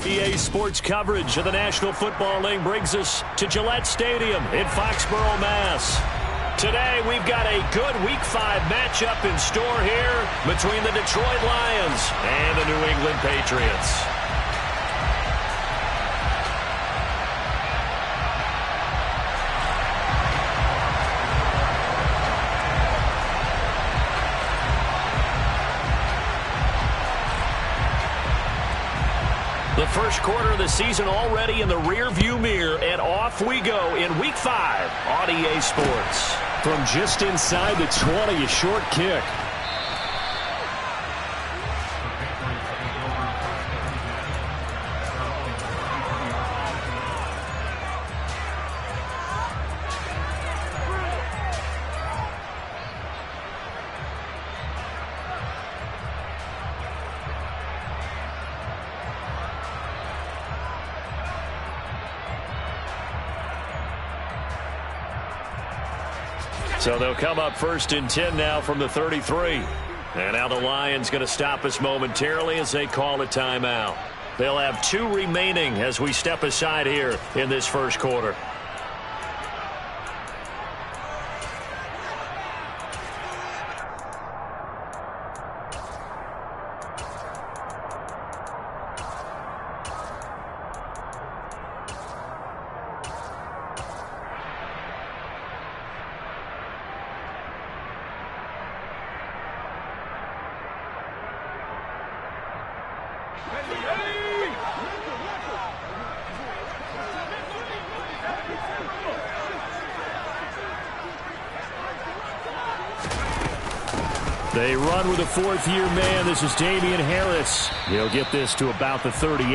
EA Sports coverage of the National Football League brings us to Gillette Stadium in Foxborough, Mass. Today, we've got a good Week 5 matchup in store here between the Detroit Lions and the New England Patriots. The first quarter of the season already in the rear-view mirror, and off we go in Week 5 on EA Sports. From just inside the 20, a short kick. So they'll come up 1st and 10 now from the 33. And now the Lions going to stop us momentarily as they call a timeout. They'll have 2 remaining as we step aside here in this first quarter. They run with a 4th-year man. This is Damian Harris. He'll get this to about the 38.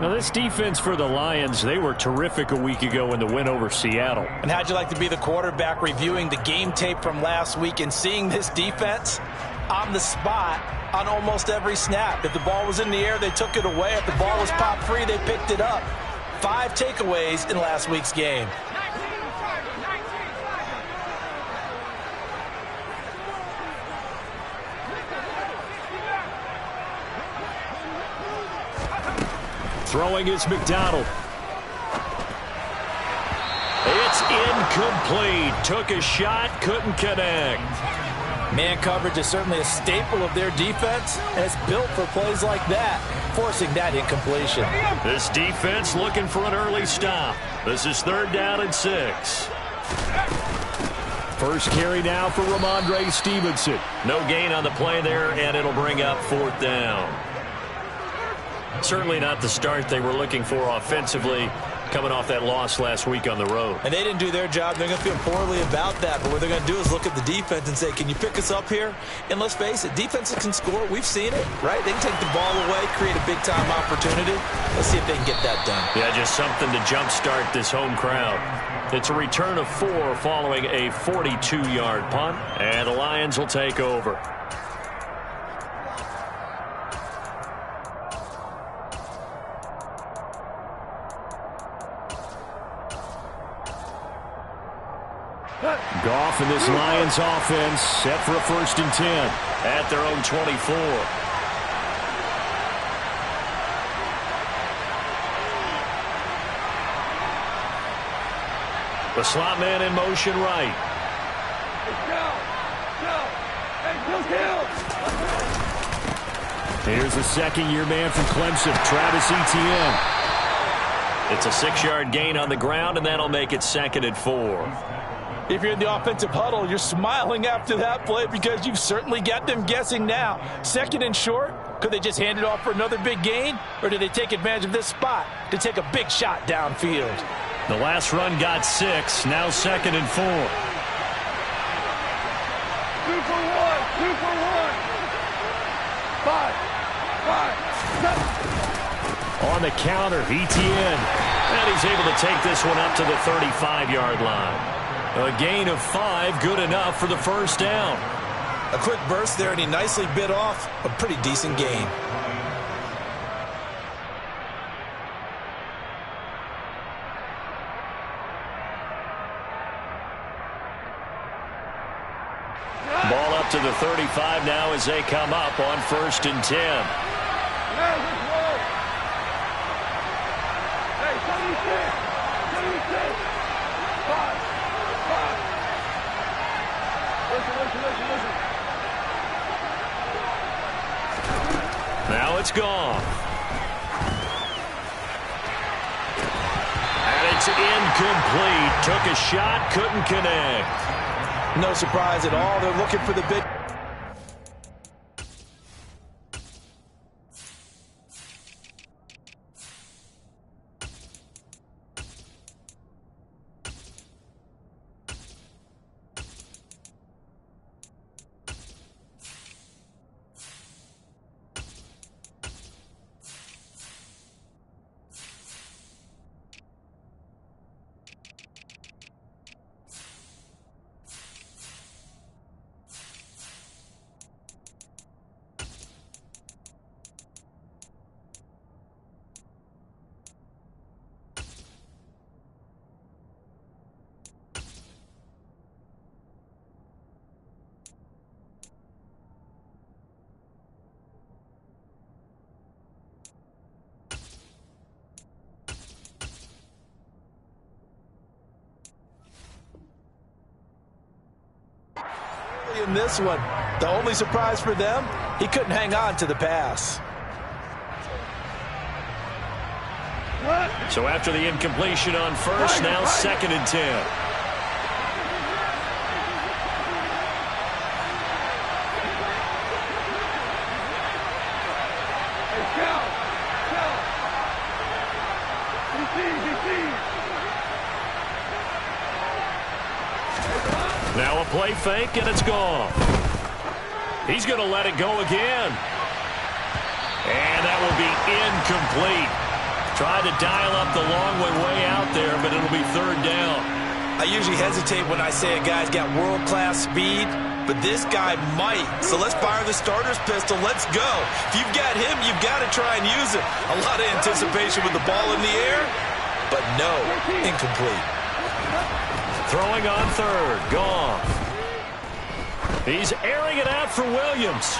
Now, this defense for the Lions, they were terrific a week ago in the win over Seattle. And how'd you like to be the quarterback reviewing the game tape from last week and seeing this defense on the spot on almost every snap? If the ball was in the air, they took it away. If the ball was popped free, they picked it up. 5 takeaways in last week's game. Throwing is McDonald. It's incomplete. Took a shot, couldn't connect. Man coverage is certainly a staple of their defense, and it's built for plays like that, forcing that incompletion. This defense looking for an early stop. This is 3rd down and 6. First carry now for Ramondre Stevenson. No gain on the play there, and it'll bring up 4th down. Certainly not the start they were looking for offensively, coming off that loss last week on the road. And they didn't do their job. They're going to feel poorly about that. But what they're going to do is look at the defense and say, can you pick us up here? And let's face it, defenses can score. We've seen it, right? They can take the ball away, create a big-time opportunity. Let's see if they can get that done. Yeah, just something to jumpstart this home crowd. It's a return of 4 following a 42-yard punt, and the Lions will take over. Goff and this Lions offense set for a 1st and 10. At their own 24. The slot man in motion right. Here's the 2nd-year man from Clemson, Travis Etienne. It's a 6-yard gain on the ground, and that'll make it 2nd and 4. If you're in the offensive huddle, you're smiling after that play because you've certainly got them guessing now. 2nd and short, could they just hand it off for another big gain? Or did they take advantage of this spot to take a big shot downfield? The last run got 6, now 2nd and 4. 2 for 1, 2 for 1. 5, 7. On the counter, Etienne. And he's able to take this one up to the 35-yard line. A gain of 5, good enough for the 1st down. A quick burst there, and he nicely bit off a pretty decent gain. Ball up to the 35 now as they come up on 1st and 10. it's gone. And it's incomplete. Took a shot, couldn't connect. No surprise at all. They're looking for the big... In this one, the only surprise for them, he couldn't hang on to the pass. So after the incompletion on first, now 2nd and 10. Now a play fake, and it's gone. He's going to let it go again. And that will be incomplete. Tried to dial up the long way out there, but it'll be 3rd down. I usually hesitate when I say a guy's got world-class speed, but this guy might. So let's fire the starter's pistol. Let's go. If you've got him, you've got to try and use it. A lot of anticipation with the ball in the air, but no, incomplete. Throwing on 3rd, gone. He's airing it out for Williams.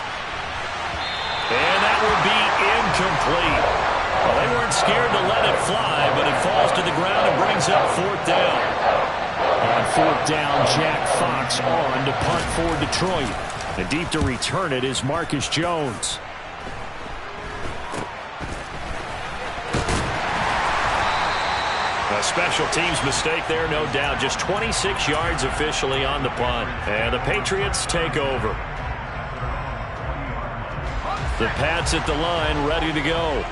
And that will be incomplete. Well, they weren't scared to let it fly, but it falls to the ground and brings up 4th down. On 4th down, Jack Fox on to punt for Detroit. And deep to return it is Marcus Jones. A special teams mistake there, no doubt. Just 26 yards officially on the punt. And the Patriots take over. The Pats at the line, ready to go.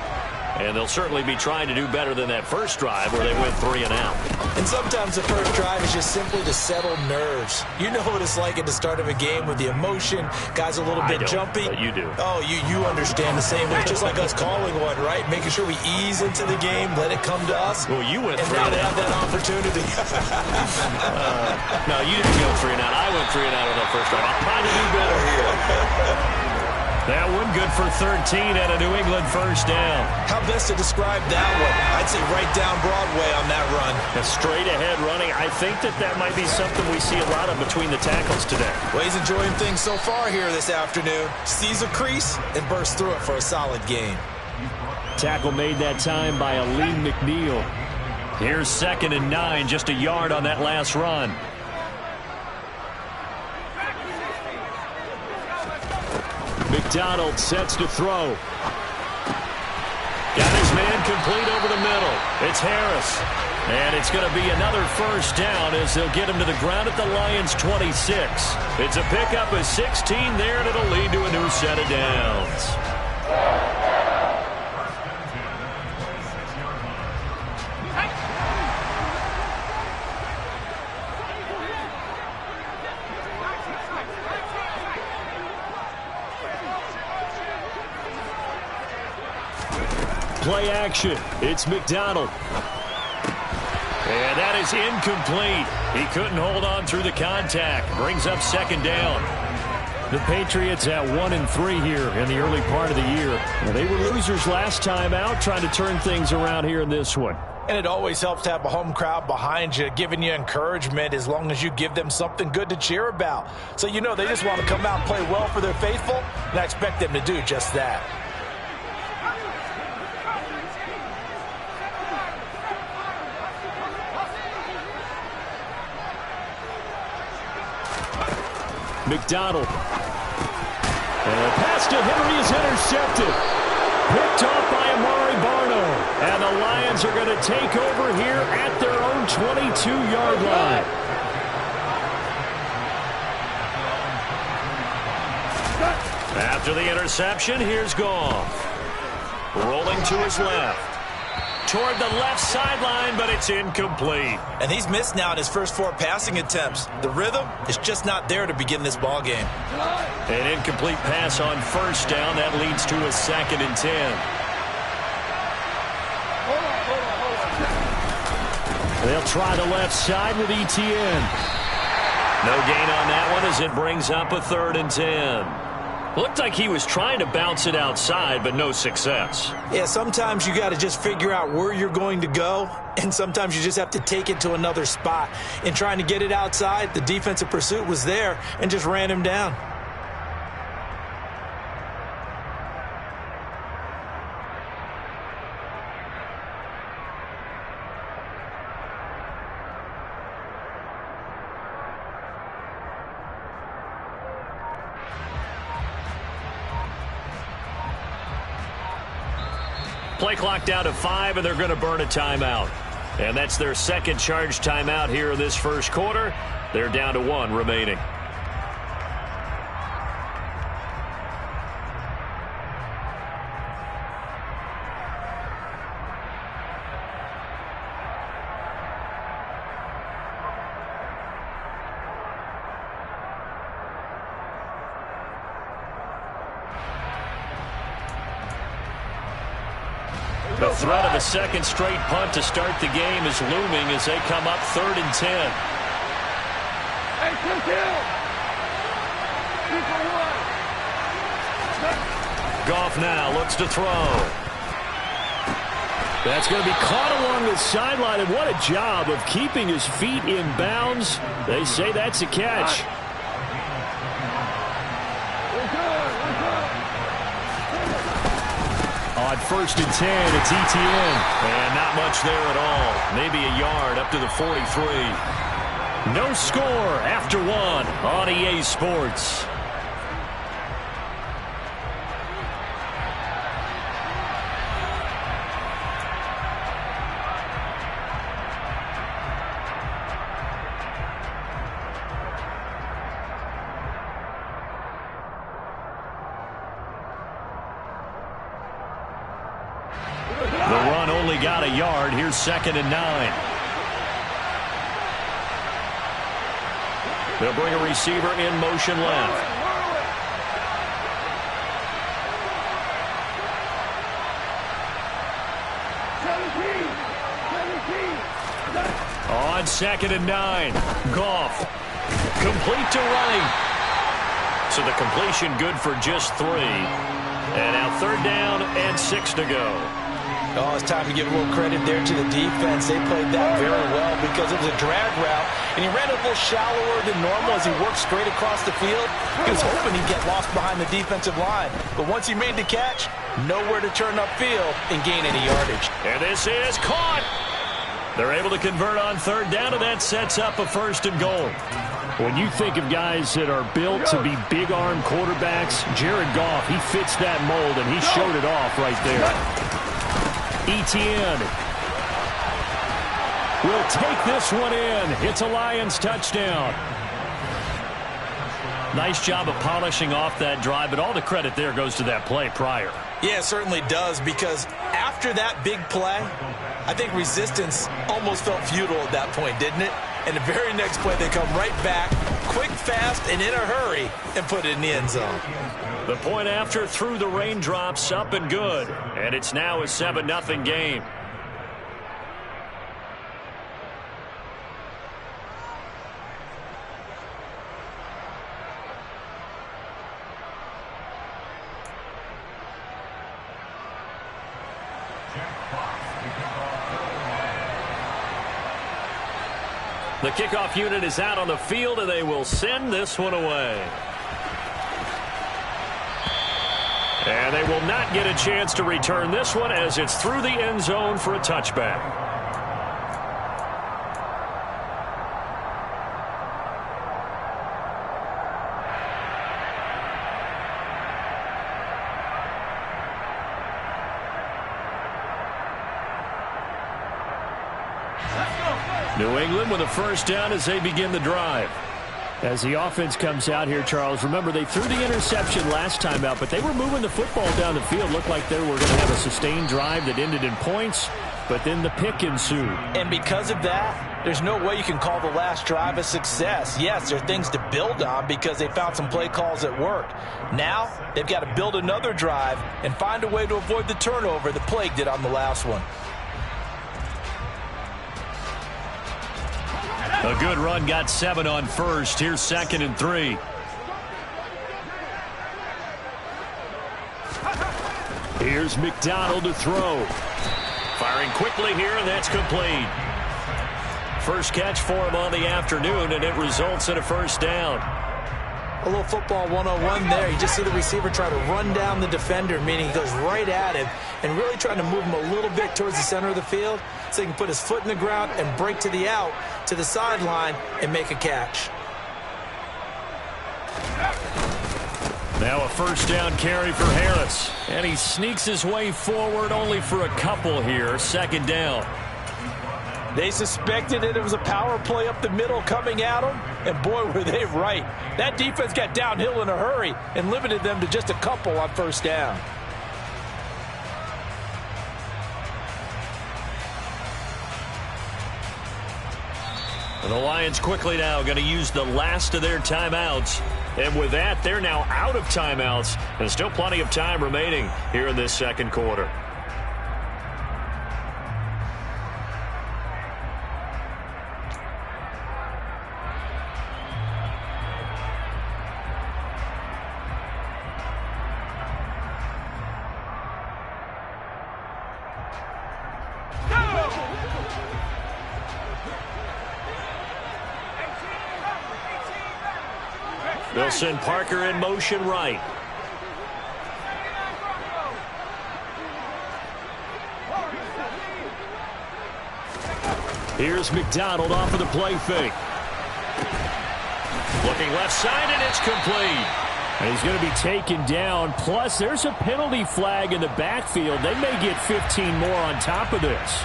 And they'll certainly be trying to do better than that first drive where they went 3 and out. And sometimes the first drive is just simply to settle nerves. You know what it's like at the start of a game with the emotion. Guys a little bit jumpy. But you do. Oh, you understand the same way. It's just like us calling one, right? Making sure we ease into the game, let it come to us. Well, you went 3 and now and they have out. that opportunity. No, you didn't go 3 and out. I went 3 and out on that first drive. I'm trying to do better here. That one good for 13 and a New England first down. How best to describe that one? I'd say right down Broadway on that run. A straight ahead running. I think that might be something we see a lot of between the tackles today. Well, he's enjoying things so far here this afternoon. Sees a crease and bursts through it for a solid gain. Tackle made that time by Aleem McNeil. Here's 2nd and 9, just a yard on that last run. McDonald sets to throw. Got his man complete over the middle. It's Harris. And it's going to be another first down as they'll get him to the ground at the Lions' 26. It's a pickup of 16 there, and it'll lead to a new set of downs. Play action. It's McDonald. And that is incomplete. He couldn't hold on through the contact. Brings up 2nd down. The Patriots at 1-3 here in the early part of the year. They were losers last time out, trying to turn things around here in this one. And it always helps to have a home crowd behind you, giving you encouragement as long as you give them something good to cheer about. So you know they just want to come out and play well for their faithful, and I expect them to do just that. McDonald. And the pass to Henry is intercepted. Picked off by Amari Barno. And the Lions are going to take over here at their own 22-yard line. After the interception, here's Goff. Rolling to his left. Toward the left sideline, but it's incomplete. And he's missed now in his first 4 passing attempts. The rhythm is just not there to begin this ball game. An incomplete pass on first down. That leads to a 2nd and 10. They'll try the left side with Etienne. No gain on that one as it brings up a 3rd and 10. Looked like he was trying to bounce it outside, but no success. Yeah, sometimes you got to just figure out where you're going to go, and sometimes you just have to take it to another spot. In trying to get it outside, the defensive pursuit was there and just ran him down. Play clock down to 5, and they're going to burn a timeout. And that's their 2nd charge timeout here in this first quarter. They're down to 1 remaining. The threat of a 2nd straight punt to start the game is looming as they come up 3rd and 10. Hey, 2-2. Goff now looks to throw. That's going to be caught along the sideline, and what a job of keeping his feet in bounds. They say that's a catch. On 1st and 10, it's Etienne. And not much there at all. Maybe a yard up to the 43. No score after 1 on EA Sports. The run only got a yard. Here's 2nd and 9. They'll bring a receiver in motion left. On 2nd and 9. Goff. Complete to running. So the completion good for just 3. And now 3rd down and 6 to go. Oh, it's time to give a little credit there to the defense. They played that very well because it was a drag route, and he ran a little shallower than normal as he worked straight across the field. He was hoping he'd get lost behind the defensive line, but once he made the catch, nowhere to turn upfield and gain any yardage. And this is caught. They're able to convert on 3rd down, and that sets up a 1st and goal. When you think of guys that are built to be big-arm quarterbacks, Jared Goff, he fits that mold, and he showed it off right there. Etienne will take this one in. It's a Lions touchdown. Nice job of polishing off that drive, but all the credit there goes to that play prior. Yeah, it certainly does, because after that big play, I think resistance almost felt futile at that point, didn't it? And the very next play, they come right back, quick, fast, and in a hurry, and put it in the end zone. The point after through the raindrops, up and good. And it's now a 7-0 game. The kickoff unit is out on the field, and they will send this one away. And they will not get a chance to return this one as it's through the end zone for a touchback. New England with a first down as they begin the drive. As the offense comes out here, Charles, remember they threw the interception last time out, but they were moving the football down the field. Looked like they were going to have a sustained drive that ended in points, but then the pick ensued. And because of that, there's no way you can call the last drive a success. Yes, there are things to build on because they found some play calls that worked. Now, they've got to build another drive and find a way to avoid the turnover that plagued it on the last one. A good run got 7 on first. Here's 2nd and 3. Here's McDonald to throw. Firing quickly here, and that's complete. First catch for him on the afternoon, and it results in a first down. A little football 101 there. You just see the receiver try to run down the defender, meaning he goes right at him and really trying to move him a little bit towards the center of the field so he can put his foot in the ground and break to the out, to the sideline, and make a catch. Now a first down carry for Harris. And he sneaks his way forward only for a couple here. 2nd down. They suspected it was a power play up the middle coming at them, and boy, were they right. That defense got downhill in a hurry and limited them to just a couple on first down. And the Lions quickly now going to use the last of their timeouts. And with that, they're now out of timeouts. And still plenty of time remaining here in this second quarter. They'll send Parker in motion right. Here's McDonald off of the play fake. Looking left side, and it's complete. And he's going to be taken down. Plus, there's a penalty flag in the backfield. They may get 15 more on top of this.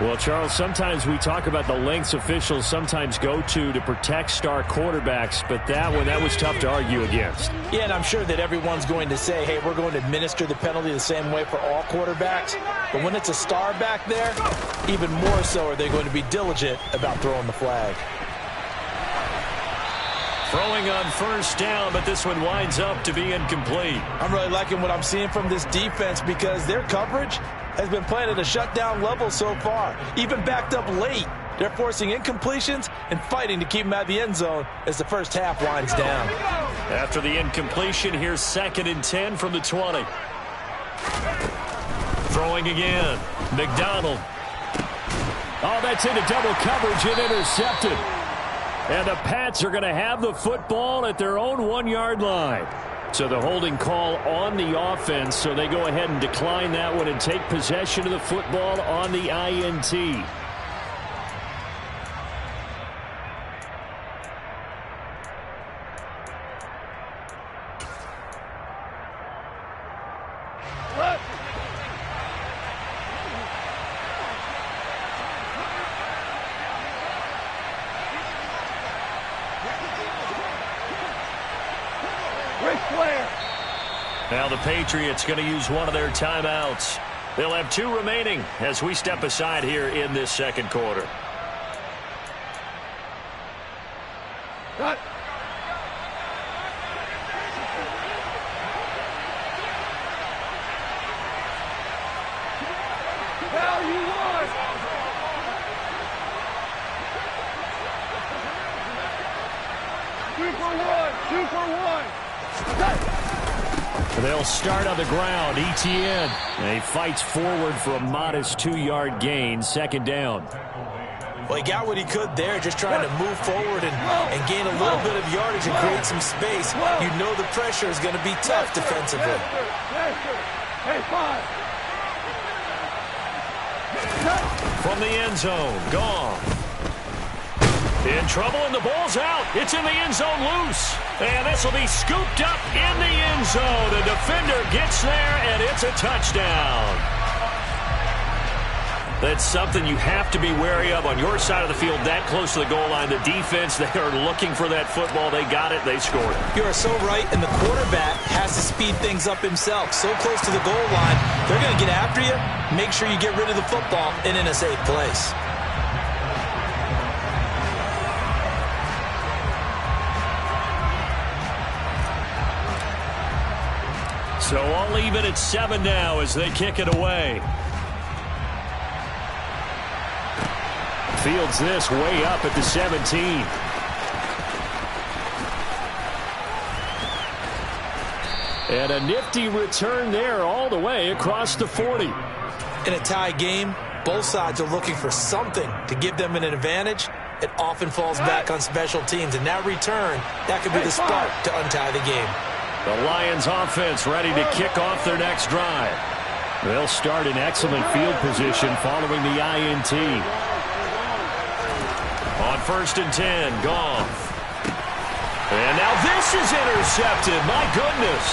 Well, Charles, sometimes we talk about the lengths officials sometimes go to protect star quarterbacks, but that was tough to argue against. Yeah, and I'm sure that everyone's going to say, hey, we're going to administer the penalty the same way for all quarterbacks. But when it's a star back there, even more so are they going to be diligent about throwing the flag. Throwing on first down, but this one winds up to be incomplete. I'm really liking what I'm seeing from this defense because their coverage has been playing at a shutdown level so far. Even backed up late, they're forcing incompletions and fighting to keep them out of the end zone as the first half winds down. After the incompletion, here's 2nd and 10 from the 20. Throwing again. McDonald. Oh, that's into double coverage and intercepted. And the Pats are going to have the football at their own 1-yard line. So the holding call on the offense, so they go ahead and decline that one and take possession of the football on the INT. Now the Patriots going to use one of their timeouts. They'll have 2 remaining as we step aside here in this second quarter. Cut. Hell, you won. 2 for 1. 2 for 1. Cut. They'll start on the ground. ETN. And he fights forward for a modest 2-yard gain. 2nd down. Well, he got what he could there, just trying to move forward and gain a little bit of yardage and create some space. You know the pressure is going to be tough defensively. Hey, 5. From the end zone, gone. In trouble, and the ball's out. It's in the end zone loose. And this will be scooped up in the end zone. The defender gets there, and it's a touchdown. That's something you have to be wary of on your side of the field, that close to the goal line. The defense, they are looking for that football. They got it. They scored. You are so right, and the quarterback has to speed things up himself. So close to the goal line, they're going to get after you. Make sure you get rid of the football and in a safe place. So all even at 7 now as they kick it away. Fields this way up at the 17. And a nifty return there all the way across the 40. In a tie game, both sides are looking for something to give them an advantage. It often falls back on special teams, and that return, that could be the spark to untie the game. The Lions offense ready to kick off their next drive. They'll start in excellent field position following the INT. On 1st and 10, Goff. And now this is intercepted. My goodness.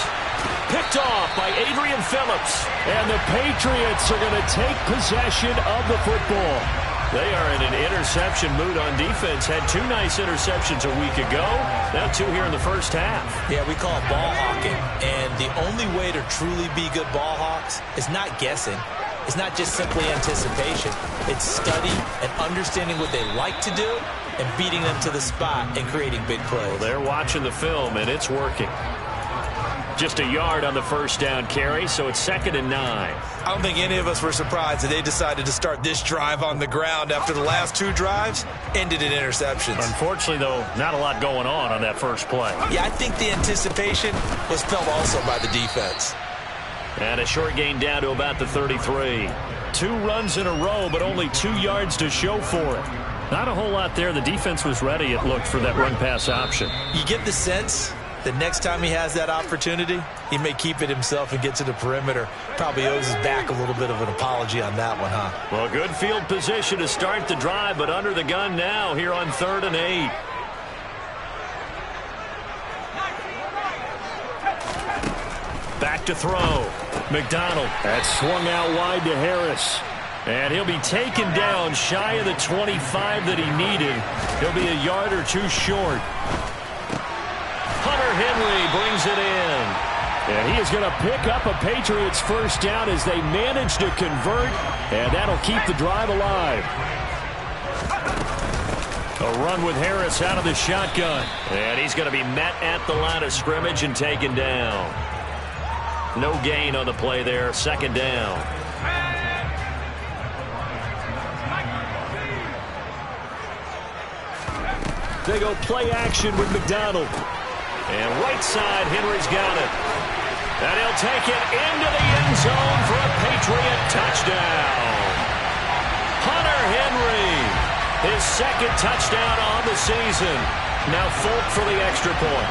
Picked off by Adrian Phillips. And the Patriots are going to take possession of the football. They are in an interception mood on defense. Had 2 nice interceptions a week ago. Now 2 here in the first half. Yeah, we call it ball hawking. And the only way to truly be good ball hawks is not guessing. It's not just simply anticipation. It's study and understanding what they like to do and beating them to the spot and creating big plays. Well, they're watching the film, and it's working. Just a yard on the first down carry, so it's 2nd and 9. I don't think any of us were surprised that they decided to start this drive on the ground after the last 2 drives ended in interceptions. Unfortunately, though, not a lot going on that first play. Yeah, I think the anticipation was felt also by the defense. And a short gain down to about the 33. 2 runs in a row, but only 2 yards to show for it. Not a whole lot there. The defense was ready, it looked, for that run-pass option. You get the sense the next time he has that opportunity, he may keep it himself and get to the perimeter. Probably owes his back a little bit of an apology on that one, huh? Well, good field position to start the drive, but under the gun now here on 3rd and 8. Back to throw. McDonald. That swung out wide to Harris. And he'll be taken down shy of the 25 that he needed. He'll be a yard or 2 short. Hunter Henry brings it in. And he is going to pick up a Patriots first down as they manage to convert. And that'll keep the drive alive. A run with Harris out of the shotgun. And he's going to be met at the line of scrimmage and taken down. No gain on the play there. 2nd down. They go play action with McDonald. And right side, Henry's got it. And he'll take it into the end zone for a Patriot touchdown. Hunter Henry, his 2nd touchdown on the season. Now Folk for the extra point.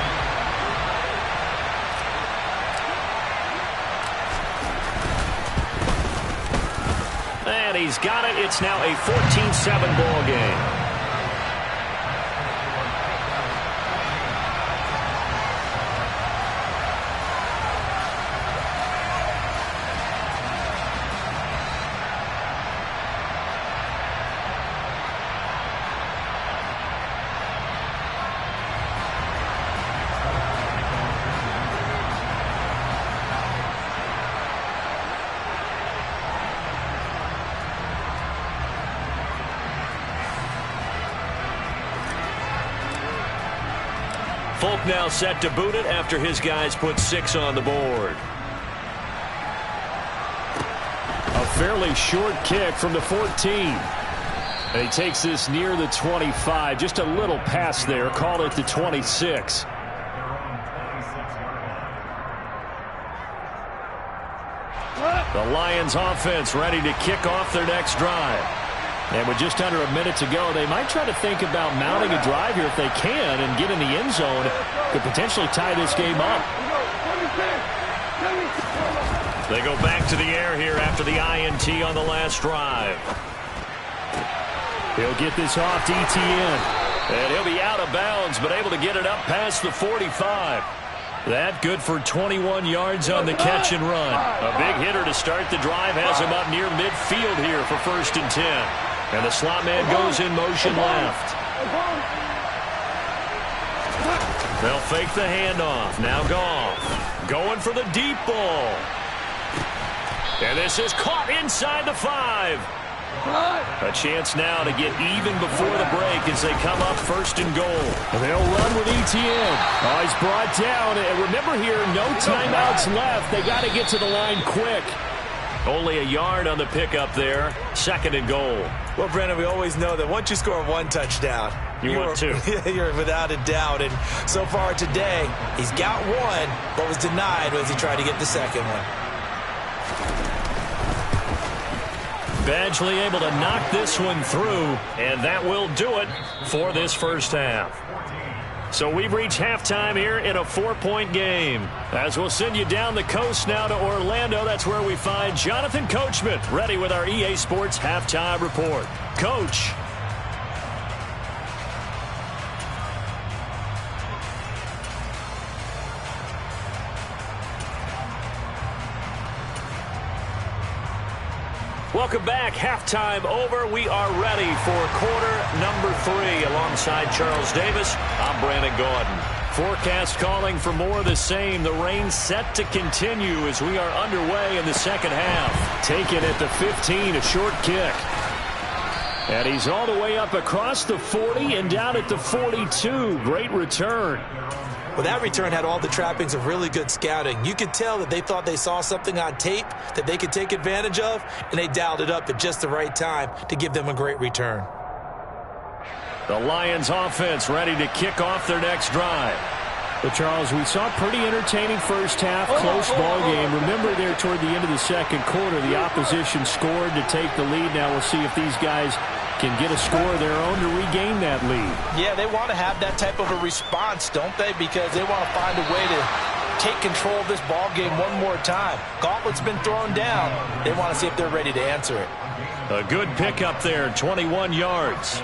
And he's got it. It's now a 14-7 ball game. Folk now set to boot it after his guys put 6 on the board. A fairly short kick from the 14. And he takes this near the 25. Just a little pass there. Call it the 26. The Lions offense ready to kick off their next drive. And with just under a minute to go, they might try to think about mounting a drive here if they can and get in the end zone. Could potentially tie this game up. They go back to the air here after the INT on the last drive. He'll get this off to ETN. And he'll be out of bounds, but able to get it up past the 45. That good for 21 yards on the catch and run. A big hitter to start the drive has him up near midfield here for 1st and 10. And the slot man goes in motion left. They'll fake the handoff. Now Goff going for the deep ball. And this is caught inside the 5. A chance now to get even before the break as they come up 1st and goal. And they'll run with ETN. Oh, he's brought down. And remember here, no timeouts left. They got to get to the line quick. Only a yard on the pickup there. 2nd and goal. Well, Brandon, we always know that once you score 1 touchdown, you're without a doubt. And so far today, he's got 1, but was denied as he tried to get the 2nd one. Badgley able to knock this one through, and that will do it for this first half. So we've reached halftime here in a 4-point game. As we'll send you down the coast now to Orlando, that's where we find Jonathan Coachman ready with our EA Sports Halftime Report. Coach. Welcome back. Halftime over. We are ready for quarter number 3. Alongside Charles Davis, I'm Brandon Gaudin. Forecast calling for more of the same. The rain set to continue as we are underway in the second half. Taken at the 15, a short kick. And he's all the way up across the 40 and down at the 42. Great return. Well, that return had all the trappings of really good scouting. You could tell that they thought they saw something on tape that they could take advantage of, and they dialed it up at just the right time to give them a great return. The Lions offense ready to kick off their next drive. But, Charles, we saw a pretty entertaining first half, close ball game. Remember there toward the end of the second quarter, the opposition scored to take the lead. Now we'll see if these guys can get a score of their own to regain that lead. Yeah, they want to have that type of a response, don't they? Because they want to find a way to take control of this ball game one more time. Gauntlet's been thrown down. They want to see if they're ready to answer it. A good pickup there, 21 yards.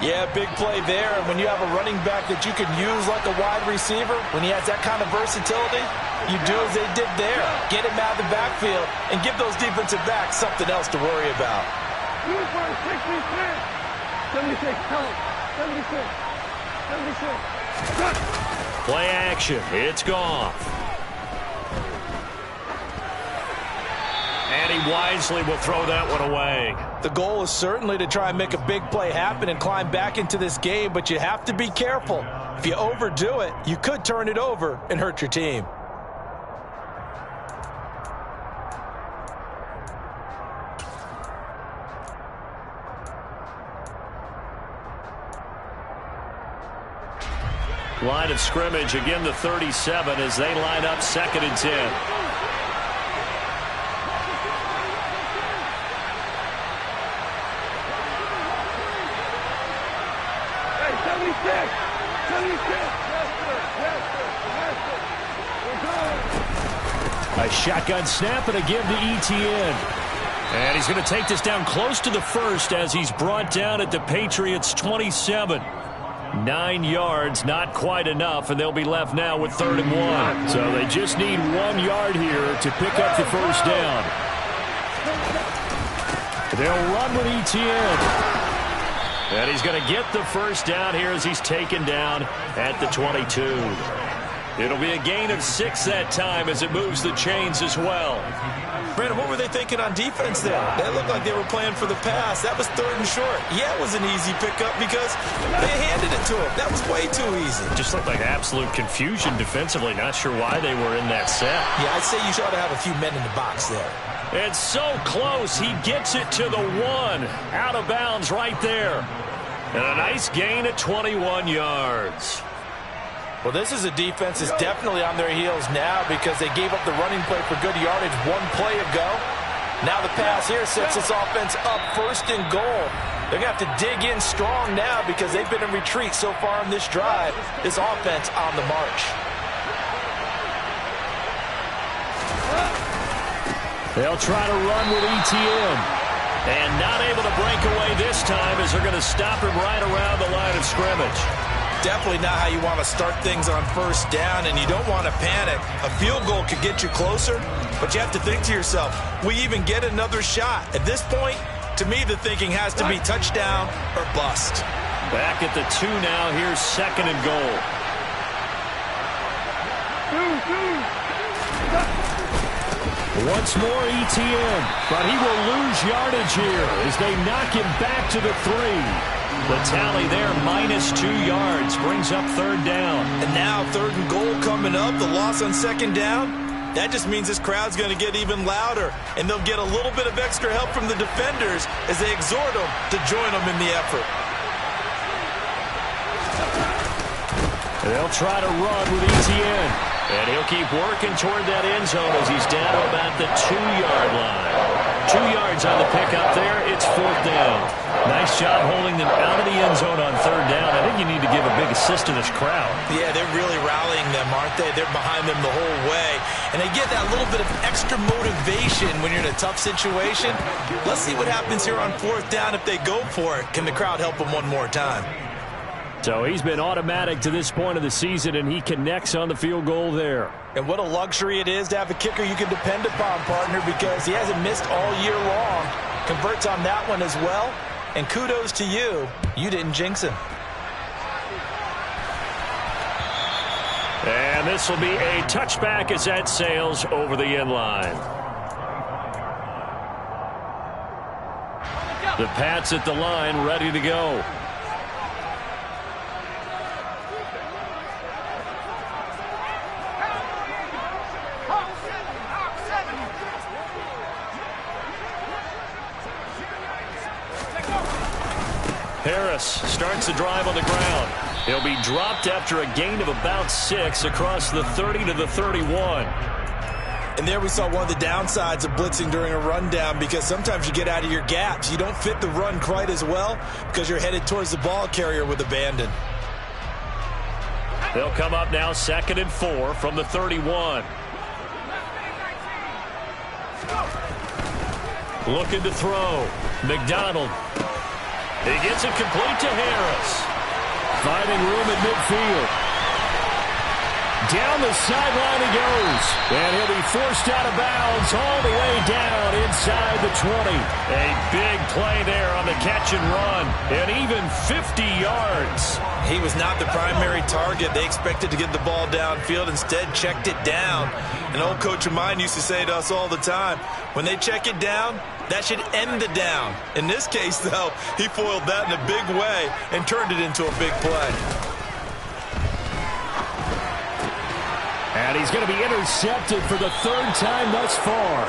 Yeah, big play there. And when you have a running back that you can use like a wide receiver, when he has that kind of versatility, you do as they did there. Get him out of the backfield and give those defensive backs something else to worry about. 76, 76, 76. Play action. It's Goff. And he wisely will throw that one away. The goal is certainly to try and make a big play happen and climb back into this game, but you have to be careful. If you overdo it, you could turn it over and hurt your team. Line of scrimmage, again the 37 as they line up 2nd and 10. Hey, 76, 76. Yes, sir. Yes, sir. Yes, sir. We're going. A shotgun snap and a give to ETN. And he's going to take this down close to the 1st as he's brought down at the Patriots' 27. 9 yards, not quite enough, and they'll be left now with 3rd and 1. So they just need 1 yard here to pick up the first down. They'll run with ETN. And he's going to get the first down here as he's taken down at the 22. It'll be a gain of 6 that time as it moves the chains as well. Brandon, what were they thinking on defense there? They looked like they were playing for the pass. That was 3rd and short. Yeah, it was an easy pickup because they handed it to him. That was way too easy. Just looked like absolute confusion defensively. Not sure why they were in that set. Yeah, I'd say you ought to have a few men in the box there. It's so close. He gets it to the 1. Out of bounds right there. And a nice gain at 21 yards. Well, this is a defense that's definitely on their heels now because they gave up the running play for good yardage 1 play ago. Now the pass here sets this offense up 1st and goal. They're going to have to dig in strong now because they've been in retreat so far on this drive. This offense on the march. They'll try to run with ETN. And not able to break away this time as they're going to stop him right around the line of scrimmage. definitely not how you want to start things on first down, and you don't want to panic. A field goal could get you closer, but you have to think to yourself, we even get another shot. At this point, to me, the thinking has to be touchdown or bust. Back at the 2 now. Here's 2nd and goal. Once more ETN, but he will lose yardage here as they knock him back to the 3. The tally there, -2 yards, brings up 3rd down. And now 3rd and goal coming up, the loss on 2nd down. That just means this crowd's going to get even louder, and they'll get a little bit of extra help from the defenders as they exhort them to join them in the effort. They'll try to run with ETN. And he'll keep working toward that end zone as he's down to about the 2-yard line. 2 yards on the pickup there. It's 4th down. Nice job holding them out of the end zone on 3rd down. I think you need to give a big assist to this crowd. Yeah, they're really rallying them, aren't they? They're behind them the whole way. And they get that little bit of extra motivation when you're in a tough situation. Let's see what happens here on 4th down if they go for it. Can the crowd help them one more time? So he's been automatic to this point of the season, and he connects on the field goal there. And what a luxury it is to have a kicker you can depend upon, partner, because he hasn't missed all year long. Converts on that one as well. And kudos to you. You didn't jinx him. And this will be a touchback as that sails over the end line. The Pats at the line, ready to go. Harris starts the drive on the ground. He'll be dropped after a gain of about 6 across the 30 to the 31. And there we saw one of the downsides of blitzing during a rundown, because sometimes you get out of your gaps. You don't fit the run quite as well because you're headed towards the ball carrier with abandon. They'll come up now 2nd and 4 from the 31. Looking to throw. McDonald. He gets it complete to Harris. Finding room at midfield. Down the sideline he goes. And he'll be forced out of bounds all the way down inside the 20. A big play there on the catch and run. And even 50 yards. He was not the primary target. They expected to get the ball downfield. Instead, checked it down. An old coach of mine used to say to us all the time, when they check it down, that should end the down. In this case, though, he foiled that in a big way and turned it into a big play. And he's going to be intercepted for the 3rd time thus far.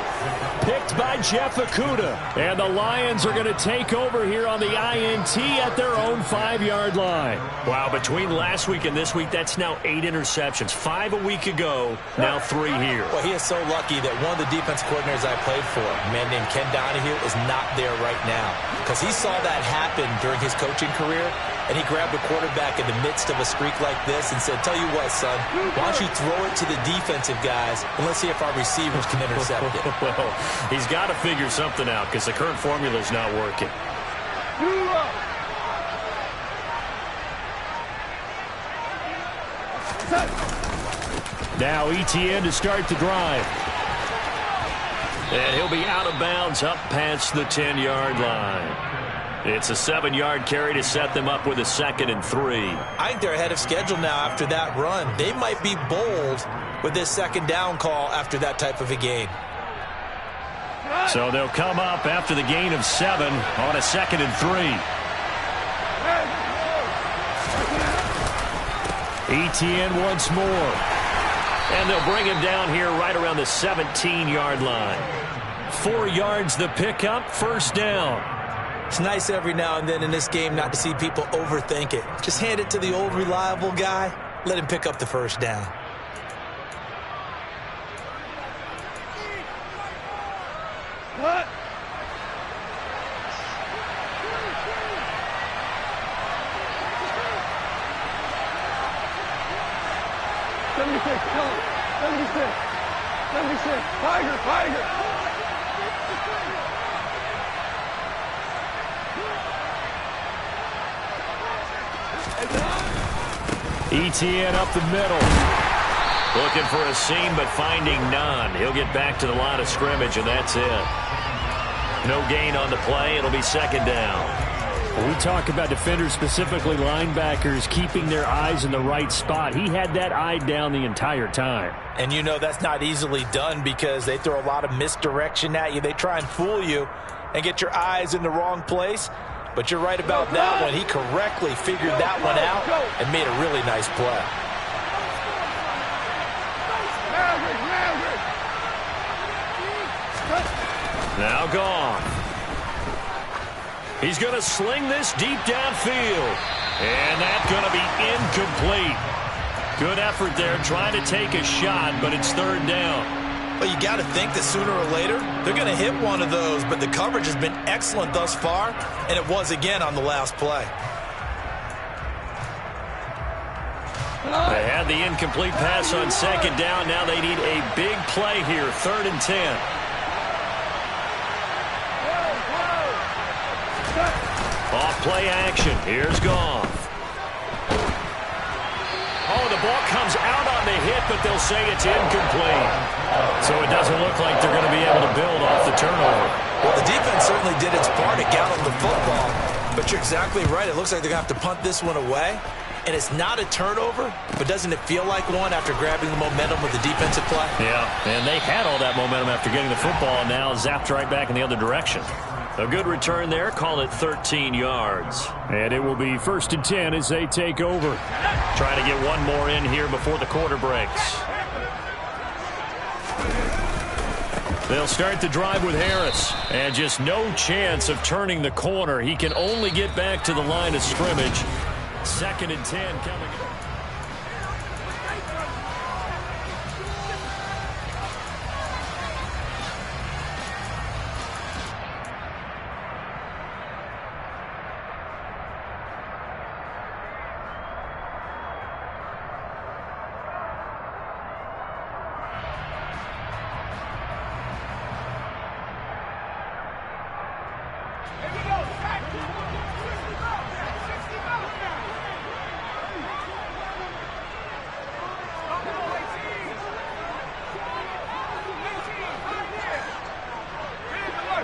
Picked by Jeff Okudah. And the Lions are going to take over here on the INT at their own 5-yard line. Wow, between last week and this week, that's now 8 interceptions. 5 a week ago, now 3 here. Well, he is so lucky that one of the defense coordinators I played for, a man named Ken Donahue, is not there right now. Because he saw that happen during his coaching career, and he grabbed a quarterback in the midst of a streak like this and said, tell you what, son, why don't you throw it to the defensive guys, and let's see if our receivers can intercept it. Well, he's got to figure something out because the current formula is not working. Now ETN to start the drive. And he'll be out of bounds up past the 10-yard line. It's a 7-yard carry to set them up with a 2nd and 3. I think they're ahead of schedule now after that run. They might be bold with this 2nd down call after that type of a gain. So they'll come up after the gain of 7 on a 2nd and 3. ETN once more. And they'll bring him down here right around the 17-yard line. 4 yards the pickup, 1st down. It's nice every now and then in this game not to see people overthink it. Just hand it to the old reliable guy. Let him pick up the 1st down. What? Tiger. ETN up the middle. Looking for a seam, but finding none. He'll get back to the line of scrimmage, and that's it. No gain on the play. It'll be second down. When we talk about defenders, specifically linebackers, keeping their eyes in the right spot. He had that eye down the entire time. And you know that's not easily done because they throw a lot of misdirection at you. They try and fool you and get your eyes in the wrong place. But you're right about that one. He correctly figured that one out and made a really nice play. Now gone. He's going to sling this deep downfield. And that's going to be incomplete. Good effort there trying to take a shot, but it's third down. Well, you got to think that sooner or later they're going to hit one of those, but the coverage has been excellent thus far, and it was again on the last play. They had the incomplete pass on second down. Now they need a big play here, 3rd and 10. Off play action. Here's Goff. Oh, the ball comes out on the hit, but they'll say it's incomplete. So it doesn't look like they're going to be able to build off the turnover. Well, the defense certainly did its part to gallop the football, but you're exactly right. It looks like they're going to have to punt this one away. And it's not a turnover, but doesn't it feel like one after grabbing the momentum with the defensive play? Yeah, and they had all that momentum after getting the football, and now zapped right back in the other direction. A good return there. Call it 13 yards. And it will be 1st and 10 as they take over. Trying to get one more in here before the quarter breaks. They'll start the drive with Harris. And just no chance of turning the corner. He can only get back to the line of scrimmage. 2nd and 10 coming up.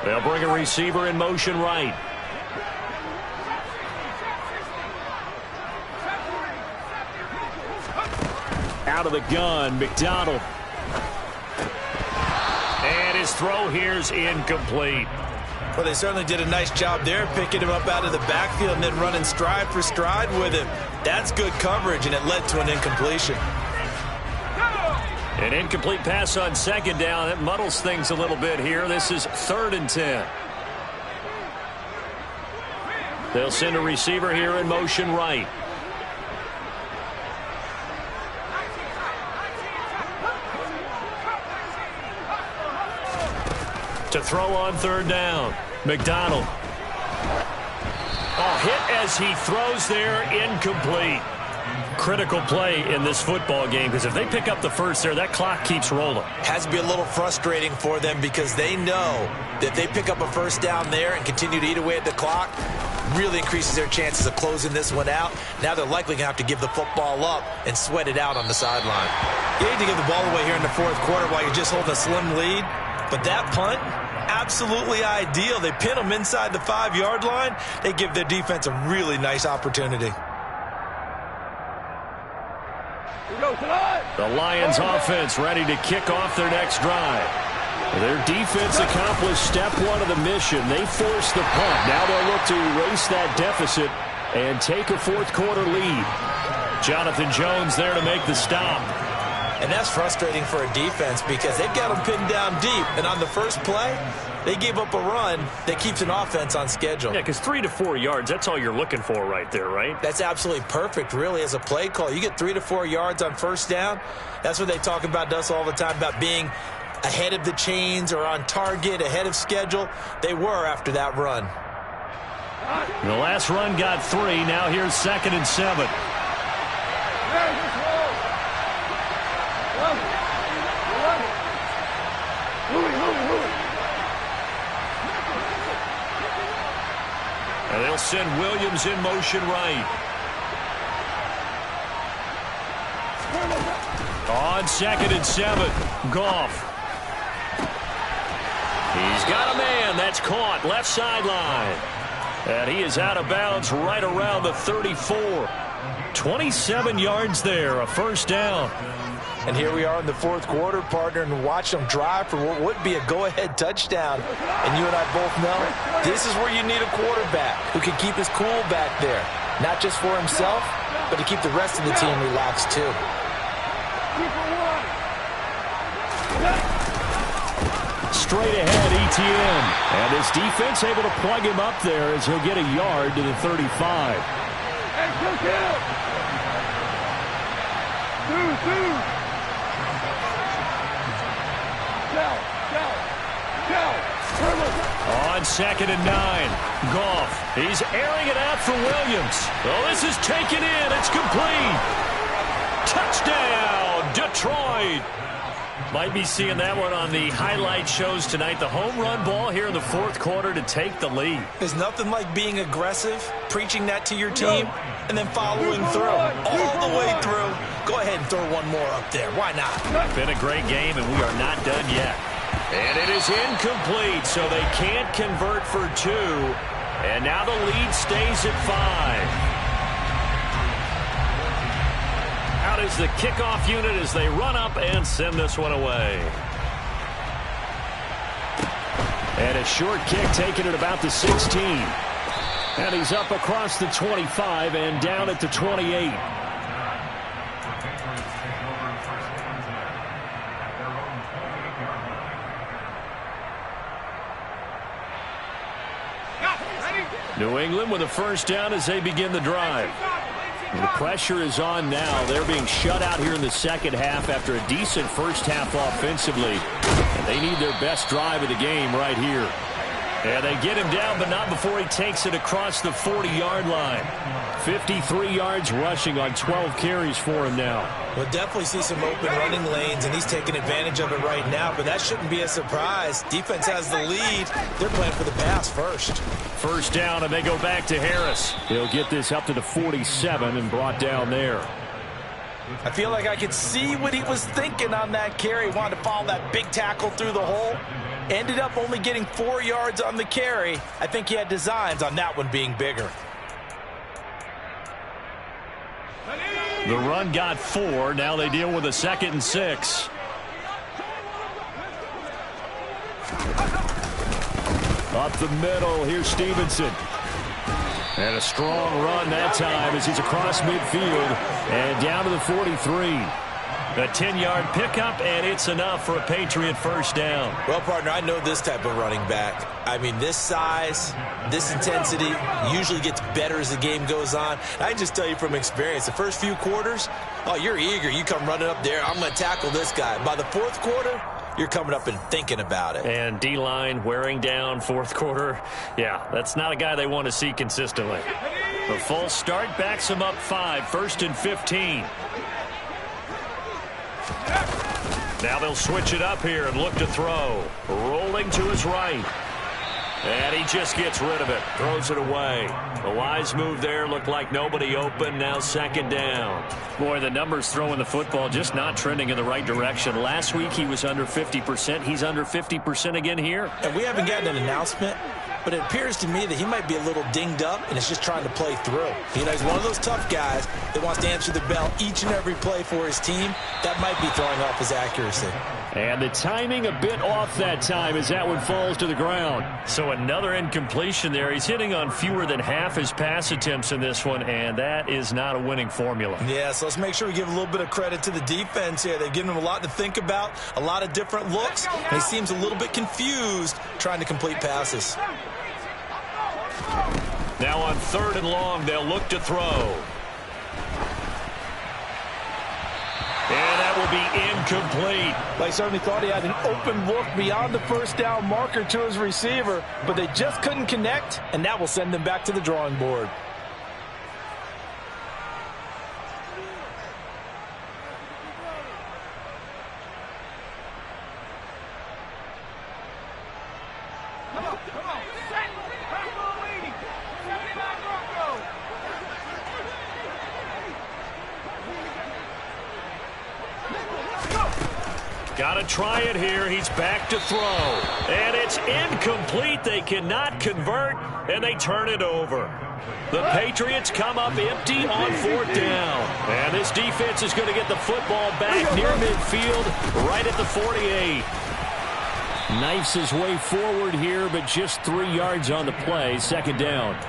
They'll bring a receiver in motion right. Out of the gun, McDonald. And his throw here's incomplete. Well, they certainly did a nice job there, picking him up out of the backfield and then running stride for stride with him. That's good coverage, and it led to an incompletion. An incomplete pass on second down. That muddles things a little bit here. This is 3rd and 10. They'll send a receiver here in motion right. To throw on 3rd down. McDonald. Oh, hit as he throws there, incomplete. Critical play in this football game, because if they pick up the first there, that clock keeps rolling. Has to be a little frustrating for them because they know that if they pick up a first down there and continue to eat away at the clock, really increases their chances of closing this one out. Now they're likely going to have to give the football up and sweat it out on the sideline. You need to give the ball away here in the 4th quarter while you're just holding a slim lead. But that punt, absolutely ideal. They pin them inside the 5-yard line. They give their defense a really nice opportunity. The Lions offense ready to kick off their next drive. Their defense accomplished step 1 of the mission. They forced the punt. Now they'll look to erase that deficit and take a 4th quarter lead. Jonathan Jones there to make the stop. And that's frustrating for a defense because they've got them pinned down deep. And on the first play, they gave up a run that keeps an offense on schedule. Yeah, because 3 to 4 yards, that's all you're looking for right there, right? That's absolutely perfect, really, as a play call. You get 3 to 4 yards on first down. That's what they talk about us all the time, about being ahead of the chains or on target, ahead of schedule. They were after that run. The last run got 3. Now here's 2nd and 7. And they'll send Williams in motion right. On 2nd and 7, Goff. He's got a man. That's caught. Left sideline. And he is out of bounds right around the 34. 27 yards there, a first down. And here we are in the fourth quarter, partner, and watch them drive for what would be a go-ahead touchdown. And you and I both know this is where you need a quarterback who can keep his cool back there. Not just for himself, but to keep the rest of the team relaxed too. Straight ahead, ETN. And his defense able to plug him up there as he'll get a yard to the 35. On 2nd and 9, Goff. He's airing it out for Williams. Oh, this is taken in. It's complete. Touchdown, Detroit. Might be seeing that one on the highlight shows tonight. The home run ball here in the fourth quarter to take the lead. There's nothing like being aggressive, preaching that to your team, and then following through. All the way through. Go ahead and throw one more up there. Why not? Been a great game, and we are not done yet. And it is incomplete, so they can't convert for 2. And now the lead stays at 5. Out is the kickoff unit as they run up and send this one away. And a short kick taken at about the 16. And he's up across the 25 and down at the 28. New England with a first down as they begin the drive. The pressure is on now. They're being shut out here in the second half after a decent first half offensively. And they need their best drive of the game right here. And they get him down, but not before he takes it across the 40-yard line. 53 yards rushing on 12 carries for him now. We'll definitely see some open running lanes, and he's taking advantage of it right now, but that shouldn't be a surprise. Defense has the lead. They're playing for the pass first. First down, and they go back to Harris. He'll get this up to the 47 and brought down there. I feel like I could see what he was thinking on that carry. He wanted to follow that big tackle through the hole. Ended up only getting 4 yards on the carry. I think he had designs on that one being bigger. The run got 4. Now they deal with a 2nd and 6. Up the middle, here's Stevenson. And a strong run that time as he's across midfield and down to the 43. A 10-yard pickup, and it's enough for a Patriot first down. Well, partner, I know this type of running back. I mean, this size, this intensity usually gets better as the game goes on. I can just tell you from experience, the first few quarters, oh, you're eager. You come running up there, I'm going to tackle this guy. By the fourth quarter, you're coming up and thinking about it. And D-line wearing down fourth quarter. Yeah, that's not a guy they want to see consistently. A false start backs him up 5, 1st and 15. Now they'll switch it up here and look to throw. Rolling to his right. And he just gets rid of it. Throws it away. A wise move there. Looked like nobody open. Now 2nd down. Boy, the numbers throwing the football just not trending in the right direction. Last week he was under 50%. He's under 50% again here. And we haven't gotten an announcement, but it appears to me that he might be a little dinged up and is just trying to play through. You know, he's one of those tough guys that wants to answer the bell each and every play for his team. That might be throwing off his accuracy. And the timing a bit off that time as that one falls to the ground. So another incompletion there. He's hitting on fewer than half his pass attempts in this one, and that is not a winning formula. Yeah, so let's make sure we give a little bit of credit to the defense here. They've given him a lot to think about, a lot of different looks, and he seems a little bit confused trying to complete passes. Now on 3rd and long, they'll look to throw. And that will be incomplete. They certainly thought he had an open look beyond the first down marker to his receiver, but they just couldn't connect, and that will send them back to the drawing board. Got to try it here. He's back to throw. And it's incomplete. They cannot convert, and they turn it over. The Patriots come up empty on 4th down. And this defense is going to get the football back near midfield, right at the 48. Knifes his way forward here, but just 3 yards on the play. 2nd down.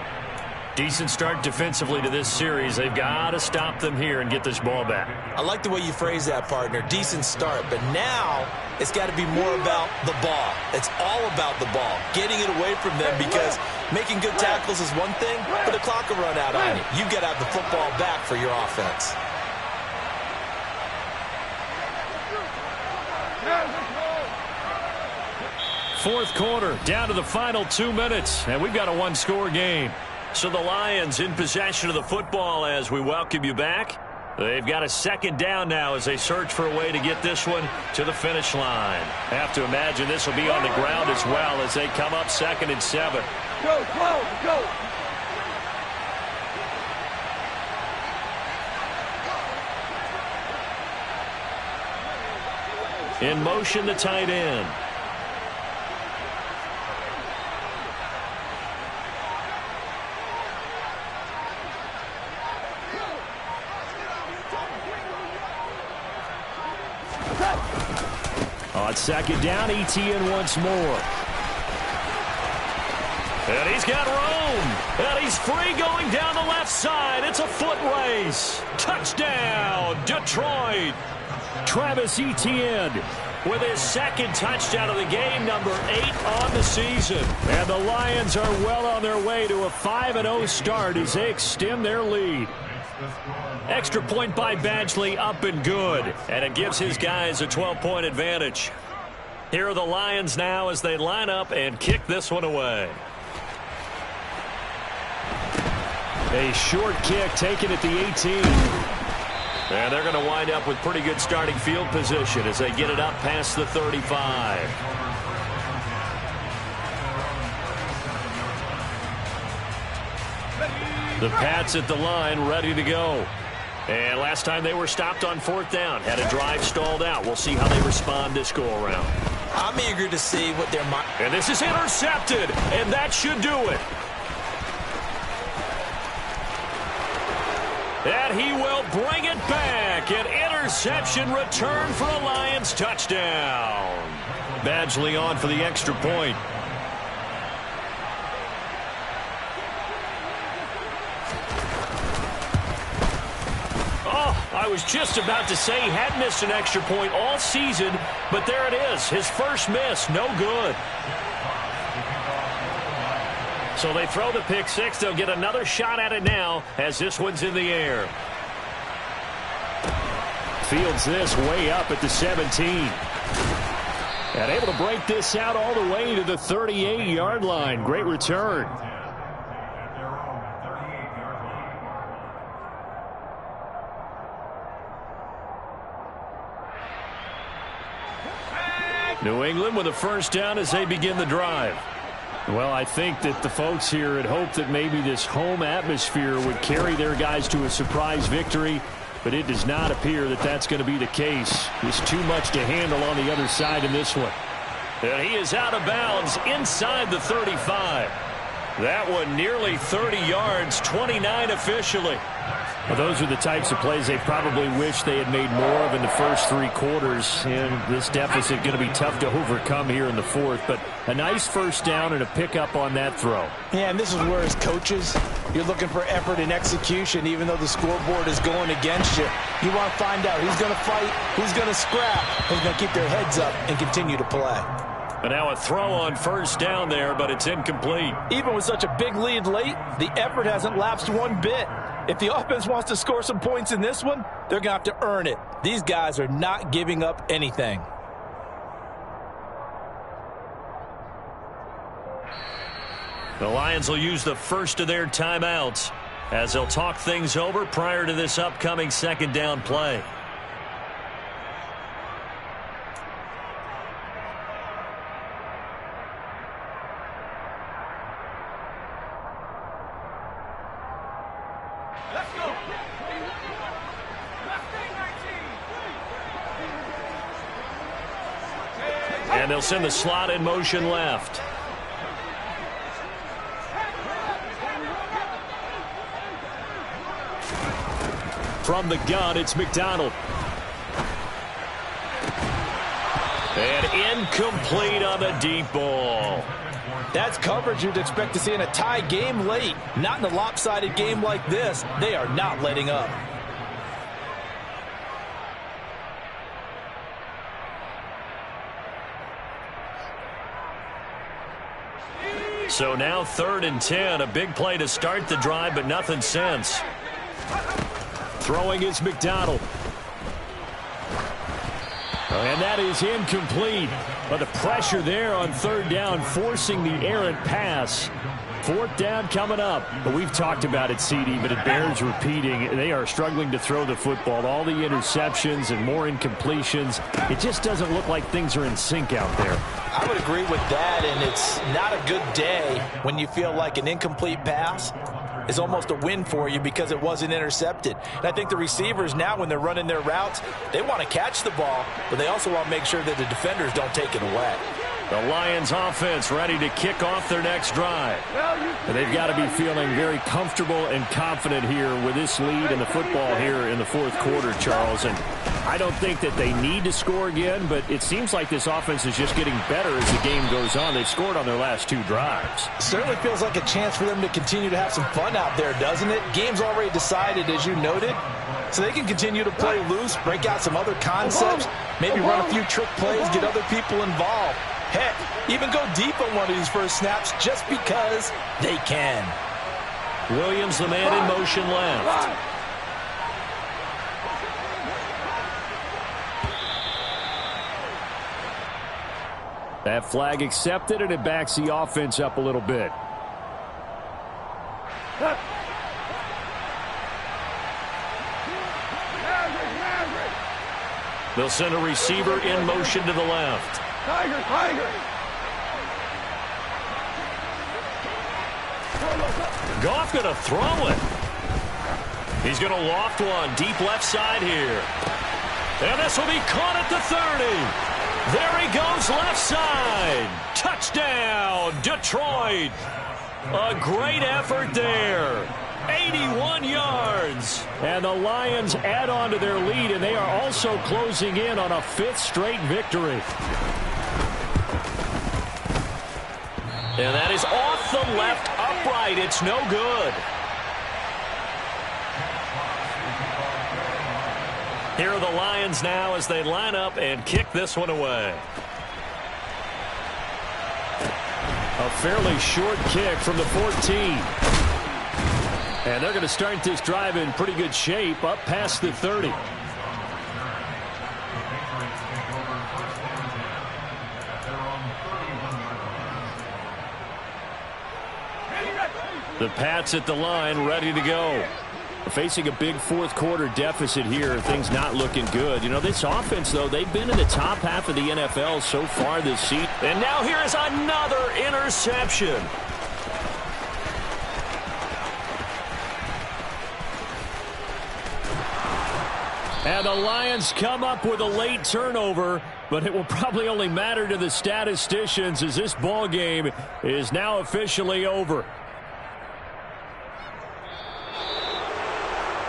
Decent start defensively to this series. They've got to stop them here and get this ball back. I like the way you phrase that, partner. Decent start, but now it's got to be more about the ball. It's all about the ball, getting it away from them, because making good tackles is one thing, but the clock will run out on you. You've got to have the football back for your offense. Fourth quarter, down to the final 2 minutes, and we've got a one-score game. So the Lions in possession of the football as we welcome you back. They've got a 2nd down now as they search for a way to get this one to the finish line. Have to imagine this will be on the ground as well as they come up 2nd and 7. Go, go. In motion, the tight end. On 2nd down, ETN once more. And he's got room. And he's free going down the left side. It's a foot race. Touchdown, Detroit. Travis Etienne With his 2nd touchdown of the game, number 8 on the season. And the Lions are well on their way to a 5-0 start as they extend their lead. Extra point by Badgley, up and good. And it gives his guys a 12-point advantage. Here are the Lions now as they line up and kick this one away. A short kick taken at the 18. And they're going to wind up with pretty good starting field position as they get it up past the 35. The Pats at the line, ready to go. And last time they were stopped on 4th down, had a drive stalled out. We'll see how they respond this go-around. I'm eager to see what their mind. And this is intercepted, and that should do it. And he will bring it back. An interception return for a Lions touchdown. Badgley on for the extra point. Oh, I was just about to say he had missed an extra point all season, but there it is. His first miss, no good. So they throw the pick six. They'll get another shot at it now as this one's in the air. Fields this way up at the 17. And able to break this out all the way to the 38-yard line. Great return. New England with a first down as they begin the drive. Well, I think that the folks here had hoped that maybe this home atmosphere would carry their guys to a surprise victory, but it does not appear that that's going to be the case. There's too much to handle on the other side in this one. And he is out of bounds inside the 35. That one nearly 30 yards, 29 officially. Well, those are the types of plays they probably wish they had made more of in the first 3 quarters. And this deficit going to be tough to overcome here in the 4th. But a nice first down and a pickup on that throw. Yeah, and this is where as coaches, you're looking for effort and execution, even though the scoreboard is going against you. You want to find out who's going to fight, who's going to scrap, who's going to keep their heads up and continue to play. And now a throw on first down there, but it's incomplete. Even with such a big lead late, the effort hasn't lapsed one bit. If the offense wants to score some points in this one, they're going to have to earn it. These guys are not giving up anything. The Lions will use the first of their timeouts as they'll talk things over prior to this upcoming second down play. And they'll send the slot in motion left. From the gun, it's McDonald. And incomplete on the deep ball. That's coverage you'd expect to see in a tie game late. Not in a lopsided game like this. They are not letting up. So now 3rd and 10. A big play to start the drive, but nothing since. Throwing is McDonald. And that is incomplete. But the pressure there on 3rd down, forcing the errant pass. 4th down coming up. But we've talked about it, CD, but it bears repeating. They are struggling to throw the football. All the interceptions and more incompletions. It just doesn't look like things are in sync out there. I would agree with that, and it's not a good day when you feel like an incomplete pass is almost a win for you because it wasn't intercepted. And I think the receivers now, when they're running their routes, they want to catch the ball, but they also want to make sure that the defenders don't take it away. The Lions offense ready to kick off their next drive. And they've got to be feeling very comfortable and confident here with this lead and the football here in the 4th quarter, Charles. And I don't think that they need to score again, but it seems like this offense is just getting better as the game goes on. They've scored on their last 2 drives. Certainly feels like a chance for them to continue to have some fun out there, doesn't it? Game's already decided, as you noted. So they can continue to play loose, break out some other concepts, maybe run a few trick plays, get other people involved. Heck, even go deep on one of these first snaps just because they can. Williams, the man in motion left. That flag accepted, and it backs the offense up a little bit. They'll send a receiver in motion to the left. Tiger, Tiger. Goff going to throw it. He's going to loft one deep left side here. And this will be caught at the 30. There he goes left side. Touchdown, Detroit. A great effort there. 81 yards. And the Lions add on to their lead, and they are also closing in on a 5th straight victory. And that is off the left upright. It's no good. Here are the Lions now as they line up and kick this one away. A fairly short kick from the 14. And they're going to start this drive in pretty good shape up past the 30. The Pats at the line, ready to go. Facing a big 4th quarter deficit here. Things not looking good. You know, this offense, though, they've been in the top half of the NFL so far this season. And now here is another interception. And the Lions come up with a late turnover, but it will probably only matter to the statisticians as this ball game is now officially over.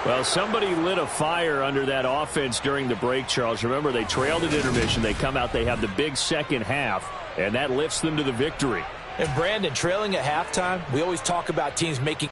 Well, somebody lit a fire under that offense during the break, Charles. Remember, they trailed at intermission. They come out, they have the big second half, and that lifts them to the victory. And, Brandon, trailing at halftime, we always talk about teams making